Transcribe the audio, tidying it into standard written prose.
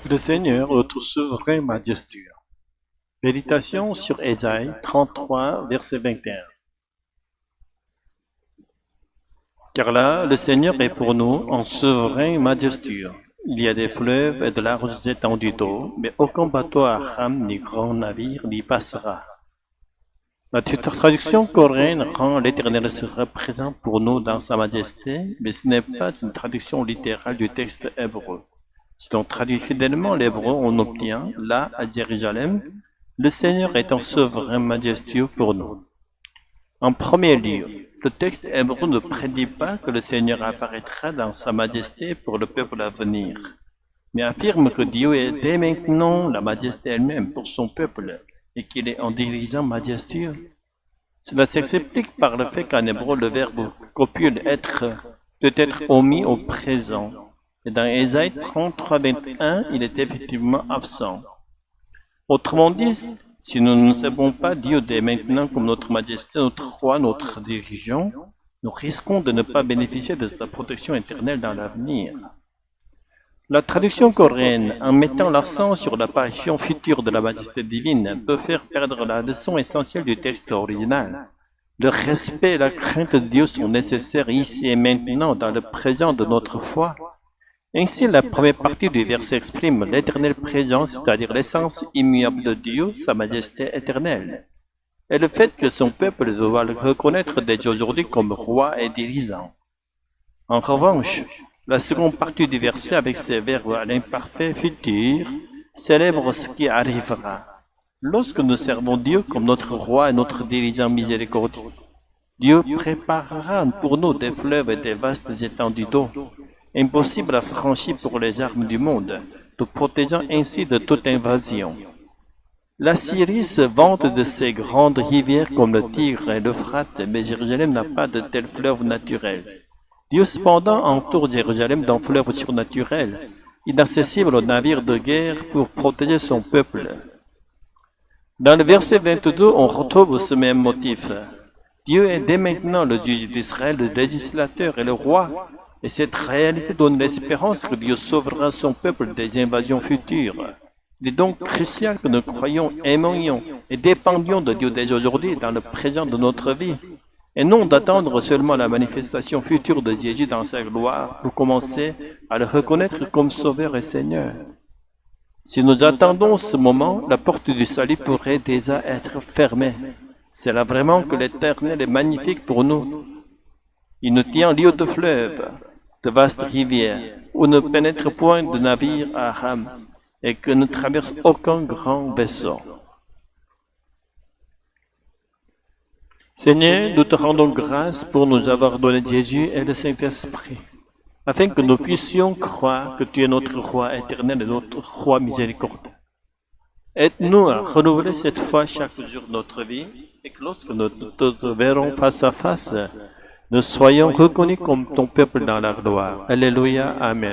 Le Seigneur, notre souverain majestueux. Méditation sur Ésaïe 33, verset 21. Car là, le Seigneur est pour nous un souverain majestueux. Il y a des fleuves et de larges étendues d'eau, mais aucun bateau à rame ni grand navire n'y passera. La traduction coréenne rend l'Éternel sera présent pour nous dans sa majesté, mais ce n'est pas une traduction littérale du texte hébreu. Si l'on traduit fidèlement l'hébreu, on obtient, là, à Jérusalem, le Seigneur est un souverain majestueux pour nous. En premier lieu, le texte hébreu ne prédit pas que le Seigneur apparaîtra dans sa majesté pour le peuple à venir, mais affirme que Dieu est dès maintenant la majesté elle-même pour son peuple et qu'il est un dirigeant majestueux. Cela s'explique par le fait qu'en hébreu, le verbe copule être peut être omis au présent. Et dans Ésaïe 33, 21, il est effectivement absent. Autrement dit, si nous ne savons pas Dieu dès maintenant comme notre majesté, notre roi, notre dirigeant, nous risquons de ne pas bénéficier de sa protection éternelle dans l'avenir. La traduction coréenne, en mettant l'accent sur l'apparition future de la majesté divine, peut faire perdre la leçon essentielle du texte original. Le respect et la crainte de Dieu sont nécessaires ici et maintenant dans le présent de notre foi. Ainsi, la première partie du verset exprime l'éternelle présence, c'est-à-dire l'essence immuable de Dieu, sa majesté éternelle, et le fait que son peuple doit le reconnaître dès aujourd'hui comme roi et dirigeant. En revanche, la seconde partie du verset, avec ses verbes à l'imparfait futur, célèbre ce qui arrivera. Lorsque nous servons Dieu comme notre roi et notre dirigeant miséricordieux, Dieu préparera pour nous des fleuves et des vastes étendues d'eau, impossible à franchir pour les armes du monde, nous protégeant ainsi de toute invasion. La Syrie se vante de ses grandes rivières comme le Tigre et l'Euphrate, mais Jérusalem n'a pas de tels fleuves naturels. Dieu cependant entoure Jérusalem d'un fleuve surnaturel, inaccessible aux navires de guerre pour protéger son peuple. Dans le verset 22, on retrouve ce même motif. Dieu est dès maintenant le juge d'Israël, le législateur et le roi, et cette réalité donne l'espérance que Dieu sauvera son peuple des invasions futures. Il est donc crucial que nous croyions, aimions et dépendions de Dieu dès aujourd'hui dans le présent de notre vie, et non d'attendre seulement la manifestation future de Jésus dans sa gloire pour commencer à le reconnaître comme Sauveur et Seigneur. Si nous attendons ce moment, la porte du salut pourrait déjà être fermée. C'est là vraiment que l'Éternel est magnifique pour nous. Il nous tient lieu de fleuves, de vastes rivières, où ne pénètre point de navire à rame, et que ne traverse aucun grand vaisseau. Seigneur, nous te rendons grâce pour nous avoir donné Jésus et le Saint-Esprit, afin que nous puissions croire que tu es notre roi éternel et notre roi miséricordieux. Aide-nous à renouveler cette foi chaque jour de notre vie, et que lorsque nous te verrons face à face, nous soyons reconnus comme ton peuple dans la gloire. Alléluia, Amen.